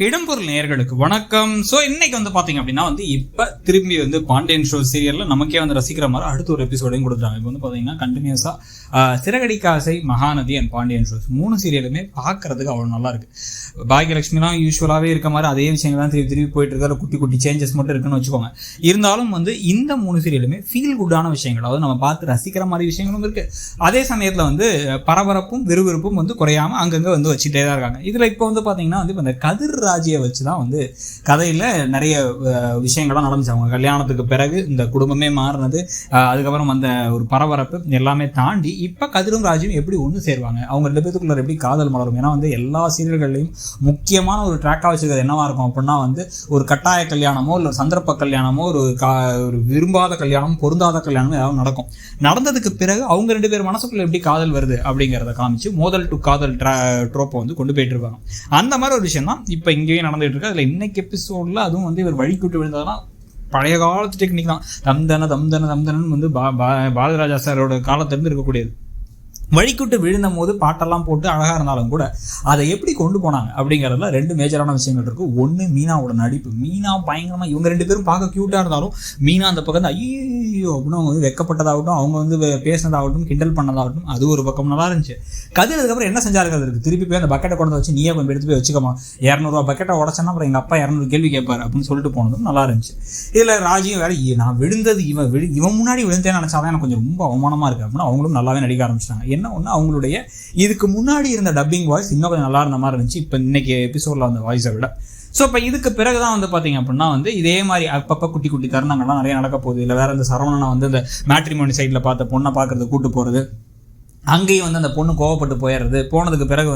இடம்பொருள் நேயர்களுக்கு வணக்கம். ஸோ இன்னைக்கு பார்த்தீங்க அப்படின்னா இப்போ திரும்பி பாண்டியன் ஷோ சீரியலில் நமக்கே ரசிக்கிற மாதிரி அடுத்த ஒரு எபிசோடையும் கொடுத்துட்டாங்க. இப்போ பார்த்தீங்கன்னா கண்டினியூஸாக சிறகடிக்க ஆசை, மகாநதி அண்ட் பாண்டியன் ஷோஸ் 3 சீரியலுமே பார்க்கறதுக்கு அவ்வளோ நல்லா இருக்கு. பாக்யலட்சுமிலாம் யூஸ்வலாகவே இருக்க மாதிரி அதே விஷயங்கள் தான் திருப்பி போயிட்டு இருக்காரு. குட்டி குட்டி சேஞ்சஸ் மட்டும் இருக்குன்னு வச்சுக்கோங்க. இருந்தாலும் இந்த 3 சீரியலுமே ஃபீல் குட்டான விஷயங்கள், அதாவது நம்ம பார்த்து ரசிக்கிற மாதிரி விஷயங்களும் இருக்கு. அதே சமயத்தில் பரபரப்பும் விறுவிறுப்பும் குறையாம அங்கங்கே வச்சுட்டே தான் இருக்காங்க. இதில் இப்போ பார்த்தீங்கன்னா இப்போ இந்த கதிர் ராஜியை வச்சு தான் கதையில் நிறைய விஷயங்கள்லாம் நடந்துச்சு. அவங்க கல்யாணத்துக்கு பிறகு இந்த குடும்பமே மாறினது, அதுக்கப்புறம் அந்த ஒரு பரபரப்பு எல்லாமே தாண்டி இப்போ கதிரும் ராஜியும் எப்படி ஒன்று சேருவாங்க, அவங்க 2 பேத்துக்குள்ள எப்படி காதல் மலரும். ஏன்னா எல்லா சீரியல்கள்லையும் முக்கியமான ஒரு ட்ராக்காக வச்சுக்கிறது என்னவா இருக்கும் அப்படின்னா ஒரு கட்டாய கல்யாணமோ இல்லை ஒரு சந்தர்ப்ப கல்யாணமோ ஒரு விரும்பாத கல்யாணம், பொருந்தாத கல்யாணம் ஏதாவது நடக்கும். நடந்ததுக்கு பிறகு அவங்க 2 பேர் மனசுக்குள்ள எப்படி காதல் வருது அப்படிங்கிறத காமிச்சு மோதல் டு காதல் ட்ரோப்பை கொண்டு போயிட்டு இருப்பாங்க. அந்த மாதிரி ஒரு விஷயம் தான் இப்போ இங்கேயும் நடந்துட்டு இருக்கு. அதில் இன்னைக்கு எபிசோட்ல அதுவும் இவர் வழிக்கூட்டு விழுந்ததுன்னா பழைய காலத்து டெக்னிக் தான். தம்தனன் பாரதிராஜா சாரோட காலத்திலிருந்து இருக்கக்கூடியது. வழிக்கூட்டு விழுந்த போது பாட்டெல்லாம் போட்டு அழகாக இருந்தாலும் கூட அதை எப்படி கொண்டு போனாங்க அப்படிங்கிறதுல 2 மேஜரான விஷயங்கள் இருக்குது. ஒன்று மீனாவோட நடிப்பு. மீனா பயங்கரமாக, இவங்க 2 பேரும் பார்க்க க்யூட்டாக இருந்தாலும் மீனா அந்த பக்கம் ஐயோ அப்படின்னு அவங்க வெக்கப்பட்டதாகட்டும், அவங்க பேசினதாகட்டும், கிண்டல் பண்ணதாகட்டும், அது ஒரு பக்கம் நல்லா இருந்துச்சு. கதிர் அதுக்கப்புறம் என்ன செஞ்சாருங்கிறது இருக்குது. திருப்பி போய் அந்த பக்கெட்டை கொண்டு வச்சு நீயே கொஞ்சம் எடுத்து போய் வச்சுக்கமா, 200 ரூபா பக்கெட்டை உடச்சேன்னா அப்புறம் எங்கள் அப்பா 200 கேள்வி கேட்பார் அப்படின்னு சொல்லிட்டு போனதும் நல்லா இருந்துச்சு. இதில் ராஜியும் வேற, நான் விழுந்தது இவன் முன்னாடி விழுந்தேன்னு நினச்சாதான் எனக்கு கொஞ்சம் ரொம்ப அவமானமாக இருக்குது அப்படின்னு அவங்களும் நல்லாவே நடிக்க ஆரம்பிச்சிட்டாங்க. என்ன ஒன்று, அவங்களுடைய இதுக்கு முன்னாடி இருந்த டப்பிங் வாய்ஸ் இன்னும் கொஞ்சம் நல்லா இருந்த மாதிரி இருந்துச்சு இப்போ இன்னைக்கு எபிசோடில் அந்த வாய்ஸை விட. ஸோ இப்போ இதுக்கு பிறகு தான் பார்த்தீங்க அப்படின்னா இதே மாதிரி அப்பப்போ குட்டி குட்டி தருணங்கள்லாம் நிறைய நடக்க போகுது. இல்லை வேற இந்த சரவணனை இந்த மேட்ரிமோனி சைடில் பார்த்த பொண்ணை பார்க்கறது கூட்டு போகிறது, அங்கேயும் அந்த பொண்ணு கோவப்பட்டு போயிடுறது. போனதுக்கு பிறகு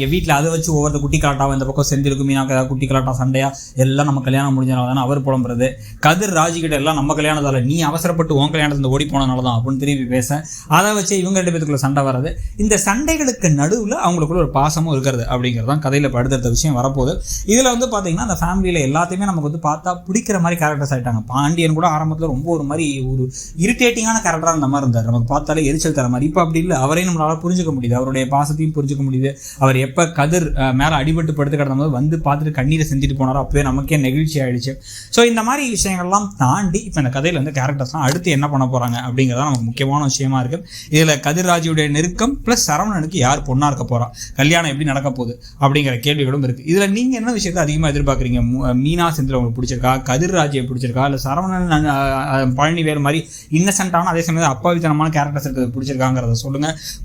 என் வீட்டில் அதை வச்சு ஒவ்வொரு குட்டி கலாட்டாவும் இந்த பக்கம் செந்திருக்கு மீனாக்கு ஏதாவது குட்டி கலாட்டா சண்டையா எல்லாம் நம்ம கல்யாணம் முடிஞ்சனால தானே அவர் புலம்புறது. கதிர் ராஜிக்கிட்ட எல்லாம் நம்ம கல்யாணத்தால் நீ அவசரப்பட்டு உன் கல்யாணத்தில் ஓடி போனதுனால தான் அப்படின்னு திரும்பி பேச, அதை வச்சு இவங்க 2 பேத்துக்குள்ள சண்டை வர்றது. இந்த சண்டைகளுக்கு நடுவில் அவங்களுக்குள்ள ஒரு பாசமும் இருக்கிறது அப்படிங்கிறது தான் கதையில் இப்போ அடுத்தடுத்த விஷயம் வரப்போகுது. இதில் பார்த்தீங்கன்னா அந்த ஃபேமிலியில் எல்லாத்தையுமே நமக்கு பார்த்தா பிடிக்கிற மாதிரி கேரக்டர்ஸ் ஆகிட்டாங்க. பாண்டியன் கூட ஆரம்பத்தில் ரொம்ப ஒரு மாதிரி ஒரு இரிட்டேட்டிங்கான கேரக்டராக அந்த மாதிரி இருந்தார், நமக்கு பார்த்தாலே எரிச்சல் தர மாதிரி. இப்போ அப்படி இல்லை, அவரையும் நம்மளால புரிஞ்சுக்க முடியுது, அவருடைய பாசத்தையும் புரிஞ்சுக்க முடியுது. அவர் எப்போ கதிர் மேலே அடிபட்டு படுத்து கிடந்தபோது பார்த்துட்டு கண்ணீரை செஞ்சுட்டு போனாரோ அப்பவே நமக்கே நெகிழ்ச்சி ஆயிடுச்சு. ஸோ இந்த மாதிரி விஷயங்கள்லாம் தாண்டி இப்போ இந்த கதையில் கேரக்டர்ஸ்லாம் அடுத்து என்ன பண்ண போகிறாங்க அப்படிங்கிறதான் நமக்கு முக்கியமான விஷயமா இருக்குது. இதில் கதிர்ராஜுடைய நெருக்கம் ப்ளஸ் சரவணனுக்கு யார் பொண்ணாக இருக்க போகிறா, கல்யாணம் எப்படி நடக்க போகுது அப்படிங்கிற கேள்விகளும் இருக்குது. இதில் நீங்கள் என்ன விஷயத்தை அதிகமாக எதிர்பார்க்குறீங்க? மீனா செந்தில் உங்களுக்கு பிடிச்சிருக்கா, கதிர்ராஜியை பிடிச்சிருக்கா, இல்லை சரவணன் பழனிவேல் மாதிரி இன்னசென்ட்டான அதே சமயம் அப்பாவித்தனமான கேரக்டர்ஸ் இருக்கிறது பிடிச்சிருக்காங்கிறத சொல்லுங்கள்.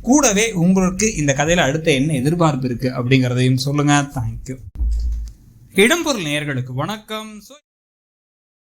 கூடவே உங்களுக்கு இந்த கதையில அடுத்த என்ன எதிர்பார்ப்பு இருக்கு அப்படிங்கிறதையும் சொல்லுங்க. தேங்க்யூ. இடம்பொருள் நேயர்களுக்கு வணக்கம்.